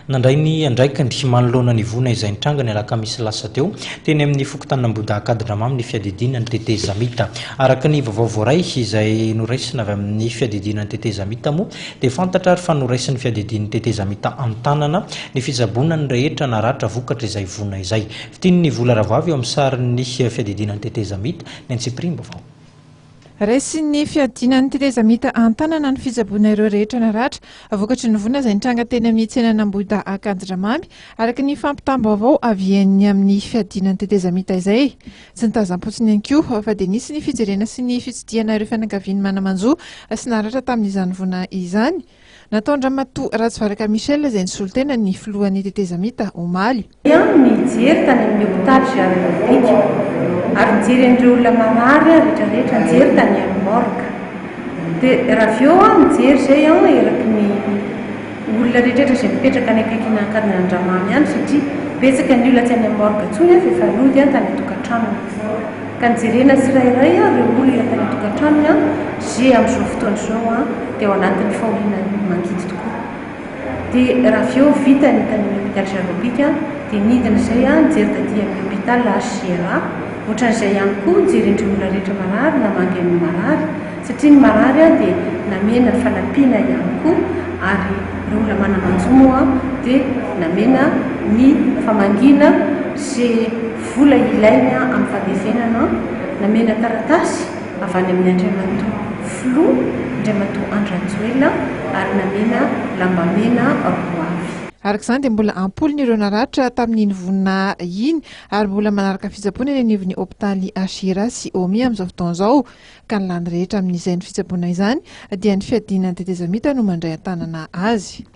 nandray ny andraikiny manoloana ny vona izay nitranga ny alakamisy lasa teo teny amin'ny fokotanina Ambohidahy Akadidramamy ny fiadidinan'ny tetezamita. Araka ny vaovao voaray izay noraisina avy amin'ny fiadidinan'ny tetezamita moa dia fantatra ary fa noraisin'ny fiadidin'ny tetezamita Antanana ny fijabonany rehetra naratra vokatra izay vona izay. Fitiny ny vola ravavy eo amin'ny sarin'ny fiadidinan'ny tetezamita ny Antsipriny vaovao. Raisin'ny fiadinan'ny tetezamita Antanana ny fijabona ireo rehetra naratra vokatry ny vona izay nitranga teny amin'ny tsenan'ny Ambohidahy Akadidramamy araka ny fampitam-baovao avy eny amin'ny fiadinan'ny tetezamita izay. Tsy nitazam-potsiny ihany koa fa dia nisy ny fijerena sy ny fitsidiana ireo fianakaviany manamanjo sy naratra tamin'izany vona izany. Natao Andramatoa Ratsivaraka Michel izay nisolo tena ny filohan'ny tetezamita omaly. Mijery tany amin'ny hôpitaly Jarobika ary mijery an'ireo olona marary rehetrarehetra mijery tany amin'ny morgue. Dia raha avy eo mijery izay eraky ny olona rehetrarehetra izay mipetraka any akaiky Ankarinandramamy ihany satria betsaka ny olona tsy any amin'ny morgue intsony fa efa lody tany an-tokantrano. Ka nijerena tsirairay ireo olona tany an-tokantrano izay amin'izao fotoana izao dia ao anatin'ny fahoriana mangidy tokoa. Dia raha avy eo vita ny tany amin'ny hôpitaly Jarobika dia nidina izay nijery taty amin'ny hôpitaly Sierra. Ohatran'izay ihany koa nijery indreo olona rehetra marary namangy amin'ny marary satria ny marary dia namena fanampiana ihany koa ary ireo olona manamanjo moa dia namena ny famangina izay vola ilainy amin'ny fandevenana, namena taratasy avy any amin'ny Andriamatoa Filoha, Andriamatoa Andranjoela ary namena lambamena roavy. Araka izany dia mbola ampolony ireo naratra tamin'iny vonina iny ary mbola manaraka fitsaboana eny anivon'ny hôpitaly Sierra sy Omi amin'izao fotoana izao ka ny lany rehetra amin'izay ny fitsaboana izany dia ny fiadinan'ny tetezamita no mandray an-tanana azy.